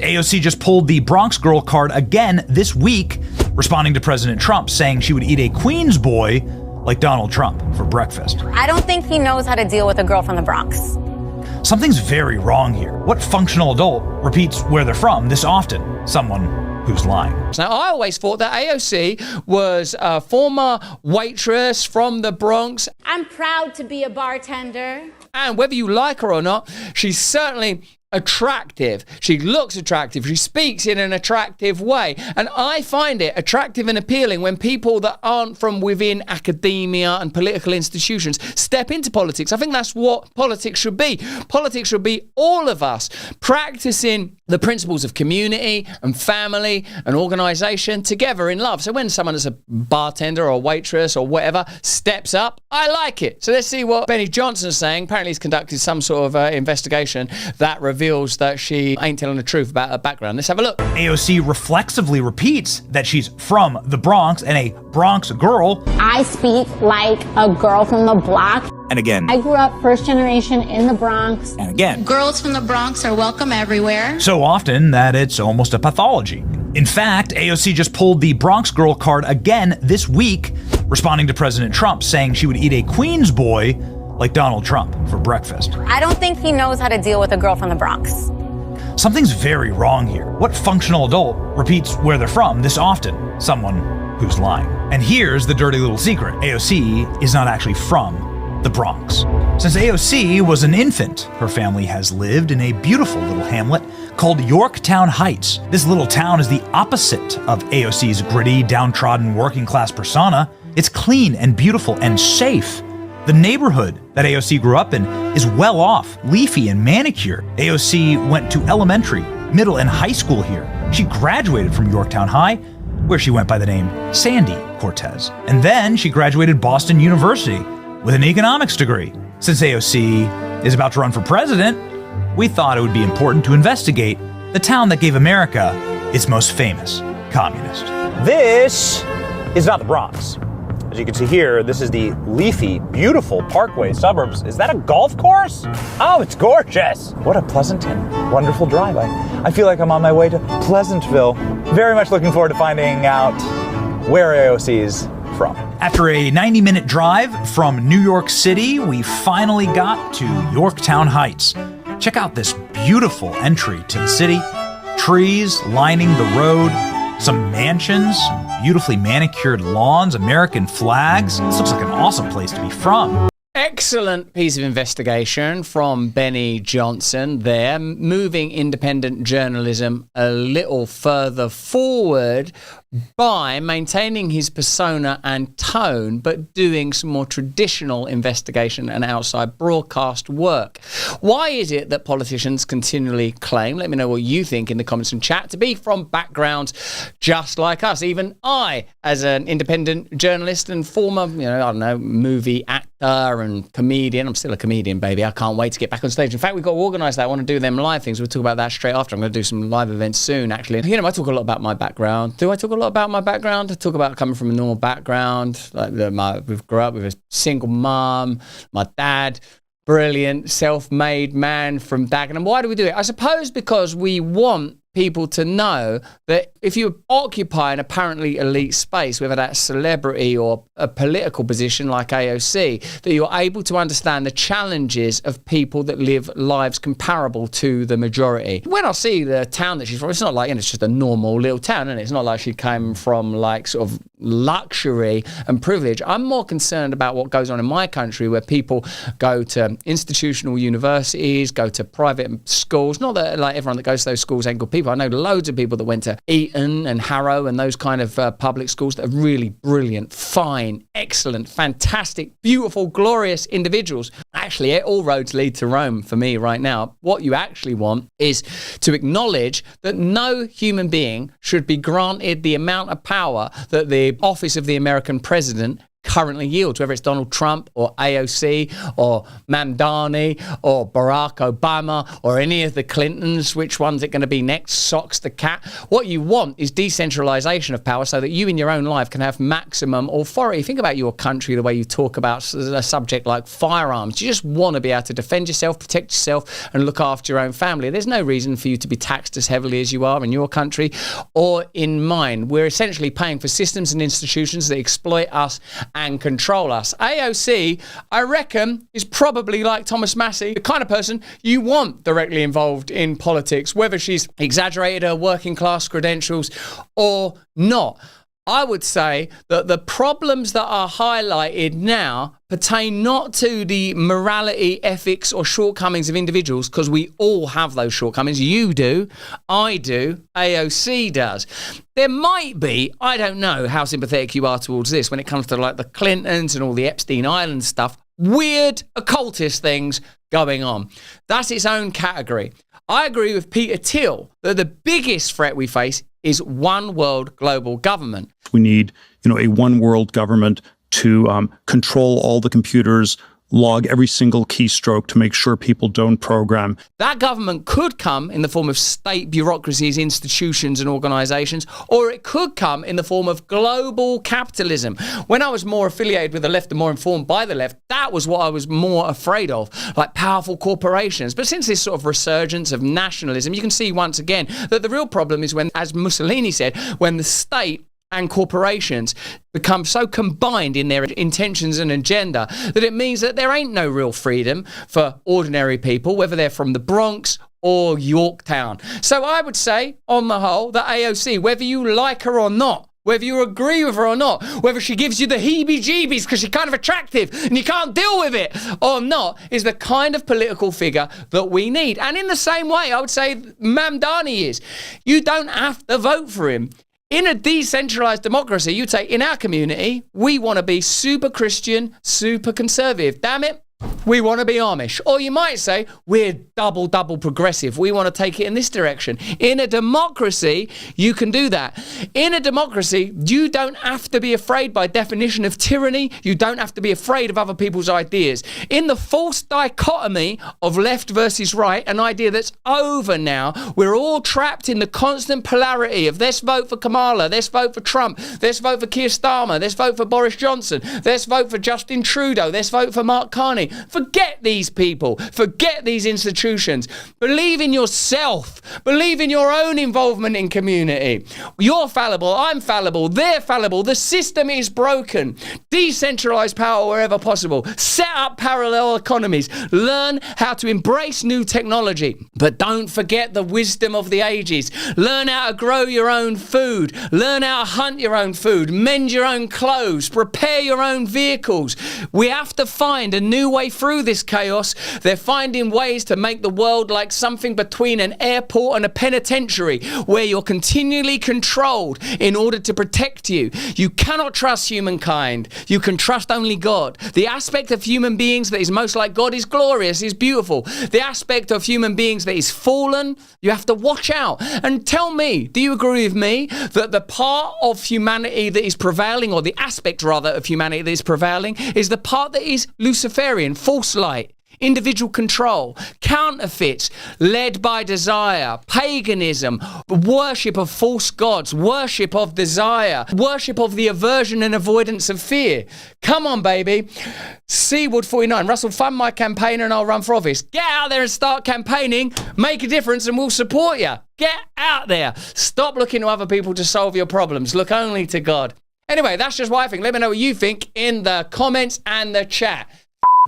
AOC just pulled the Bronx girl card again this week, responding to President Trump, saying she would eat a Queens boy like Donald Trump for breakfast. I don't think he knows how to deal with a girl from the Bronx. Something's very wrong here. What functional adult repeats where they're from this often? Someone who's lying. Now, I always thought that AOC was a former waitress from the Bronx. I'm proud to be a bartender. And whether you like her or not, she's certainly attractive. She looks attractive. She speaks in an attractive way. And I find it attractive and appealing when people that aren't from within academia and political institutions step into politics. I think that's what politics should be. Politics should be all of us practicing the principles of community and family and organisation together in love. So when someone is a bartender or a waitress or whatever steps up, I like it. So let's see what Benny Johnson's saying. Apparently he's conducted some sort of investigation that reveals that she ain't telling the truth about her background. Let's have a look. AOC reflexively repeats that she's from the Bronx and a Bronx girl. I speak like a girl from the block. And again. I grew up first generation in the Bronx. And again. Girls from the Bronx are welcome everywhere. So often that it's almost a pathology. In fact, AOC just pulled the Bronx girl card again this week, responding to President Trump, saying she would eat a Queens boy like Donald Trump for breakfast. I don't think he knows how to deal with a girl from the Bronx. Something's very wrong here. What functional adult repeats where they're from this often? Someone who's lying. And here's the dirty little secret. AOC is not actually from the Bronx. Since AOC was an infant, her family has lived in a beautiful little hamlet called Yorktown Heights. This little town is the opposite of AOC's gritty, downtrodden, working-class persona. It's clean and beautiful and safe. The neighborhood that AOC grew up in is well off, leafy and manicured. AOC went to elementary, middle, and high school here. She graduated from Yorktown High, where she went by the name Sandy Cortez. And then she graduated Boston University with an economics degree. Since AOC is about to run for president, we thought it would be important to investigate the town that gave America its most famous communist. This is not the Bronx. As you can see here, this is the leafy, beautiful Parkway suburbs. Is that a golf course? Oh, it's gorgeous. What a pleasant and wonderful drive. I feel like I'm on my way to Pleasantville. Very much looking forward to finding out where AOC's from. After a 90-minute drive from New York City, we finally got to Yorktown Heights. Check out this beautiful entry to the city. Trees lining the road, some mansions, beautifully manicured lawns, American flags. This looks like an awesome place to be from. Excellent piece of investigation from Benny Johnson there, moving independent journalism a little further forward by maintaining his persona and tone, but doing some more traditional investigation and outside broadcast work. Why is it that politicians continually claim, let me know what you think in the comments and chat, to be from backgrounds just like us? Even I, as an independent journalist and former, movie actor and comedian, I'm still a comedian, baby. I can't wait to get back on stage. In fact, we've got to organise that. I want to do them live things. We'll talk about that straight after. I'm going to do some live events soon, actually. I talk a lot about my background. Do I talk a lot about my background? I talk about coming from a normal background. We've grew up with a single mum, my dad, brilliant, self-made man from Dagenham. Why do we do it? I suppose because we want people to know that if you occupy an apparently elite space, whether that's celebrity or a political position like AOC, that you're able to understand the challenges of people that live lives comparable to the majority. When I see the town that she's from, it's not like, it's just a normal little town, and it's not like she came from like sort of luxury and privilege. I'm more concerned about what goes on in my country, where people go to institutional universities, go to private schools. Not that like everyone that goes to those schools ain't good people. I know loads of people that went to Eton and Harrow and those kind of public schools that are really brilliant, fine, excellent, fantastic, beautiful, glorious individuals. Actually, all roads lead to Rome for me right now. What you actually want is to acknowledge that no human being should be granted the amount of power that the office of the American president currently yields, whether it's Donald Trump or AOC or Mamdani or Barack Obama or any of the Clintons. Which one's it going to be next? Socks the cat. What you want is decentralization of power so that you in your own life can have maximum authority. Think about your country, the way you talk about a subject like firearms. You just want to be able to defend yourself, protect yourself, and look after your own family. There's no reason for you to be taxed as heavily as you are in your country or in mine. We're essentially paying for systems and institutions that exploit us and control us. AOC, I reckon, is probably like Thomas Massey, the kind of person you want directly involved in politics, whether she's exaggerated her working class credentials or not. I would say that the problems that are highlighted now pertain not to the morality, ethics, or shortcomings of individuals, because we all have those shortcomings. You do, I do, AOC does. There might be, I don't know how sympathetic you are towards this when it comes to like the Clintons and all the Epstein Island stuff, weird occultist things going on. That's its own category. I agree with Peter Thiel that the biggest threat we face is one world global government. We need, a one world government to control all the computers, log every single keystroke to make sure people don't program. That government could come in the form of state bureaucracies, institutions and organizations, or it could come in the form of global capitalism. When I was more affiliated with the left and more informed by the left, that was what I was more afraid of, like powerful corporations. But since this sort of resurgence of nationalism, you can see once again that the real problem is when, as Mussolini said, when the state and corporations become so combined in their intentions and agenda that it means that there ain't no real freedom for ordinary people, whether they're from the Bronx or Yorktown. So I would say, on the whole, that AOC, whether you like her or not, whether you agree with her or not, whether she gives you the heebie-jeebies because she's kind of attractive and you can't deal with it or not, is the kind of political figure that we need. And in the same way, I would say Mamdani is. You don't have to vote for him. In a decentralized democracy, you take, in our community, we want to be super Christian, super conservative. Damn it, we want to be Amish. Or you might say, we're double progressive. We want to take it in this direction. In a democracy, you can do that. In a democracy, you don't have to be afraid by definition of tyranny. You don't have to be afraid of other people's ideas. In the false dichotomy of left versus right, an idea that's over now, we're all trapped in the constant polarity of let's vote for Kamala, let's vote for Trump, let's vote for Keir Starmer, let's vote for Boris Johnson, let's vote for Justin Trudeau, let's vote for Mark Carney. Forget these people. Forget these institutions. Believe in yourself. Believe in your own involvement in community. You're fallible. I'm fallible. They're fallible. The system is broken. Decentralize power wherever possible. Set up parallel economies. Learn how to embrace new technology. But don't forget the wisdom of the ages. Learn how to grow your own food. Learn how to hunt your own food. Mend your own clothes. Prepare your own vehicles. We have to find a new way through this chaos. They're finding ways to make the world like something between an airport and a penitentiary, where you're continually controlled in order to protect you. You cannot trust humankind. You can trust only God. The aspect of human beings that is most like God is glorious, is beautiful. The aspect of human beings that is fallen, you have to watch out. And tell me, do you agree with me that the part of humanity that is prevailing, or the aspect rather of humanity that is prevailing, is the part that is Luciferian, false light, individual control, counterfeits, led by desire, paganism, worship of false gods, worship of desire, worship of the aversion and avoidance of fear? Come on, baby. Seawood 49, Russell, fund my campaign and I'll run for office. Get out there and start campaigning, make a difference and we'll support you. Get out there. Stop looking to other people to solve your problems. Look only to God. Anyway, that's just what I think. Let me know what you think in the comments and the chat.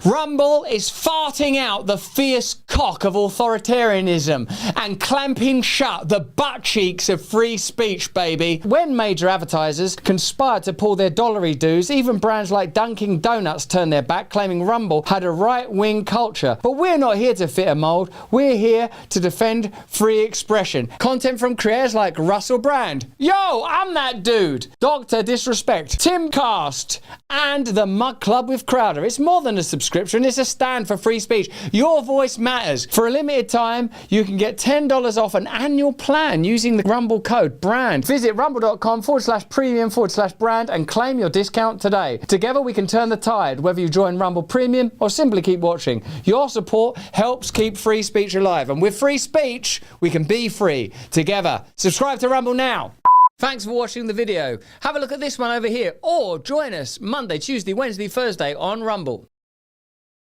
Rumble is farting out the fierce cock of authoritarianism and clamping shut the butt cheeks of free speech, baby. When major advertisers conspired to pull their dollary dues, even brands like Dunkin' Donuts turned their back, claiming Rumble had a right-wing culture. But we're not here to fit a mold. We're here to defend free expression. Content from creators like Russell Brand, Yo, I'm that dude, Dr. Disrespect, Tim Cast, and the Mug Club with Crowder. It's more than a subscription. subscription. It's a stand for free speech. Your voice matters. For a limited time, you can get $10 off an annual plan using the Rumble code BRAND. Visit rumble.com/premium/brand and claim your discount today. Together we can turn the tide, whether you join Rumble Premium or simply keep watching. Your support helps keep free speech alive. And with free speech, we can be free together. Subscribe to Rumble now. Thanks for watching the video. Have a look at this one over here, or join us Monday, Tuesday, Wednesday, Thursday on Rumble.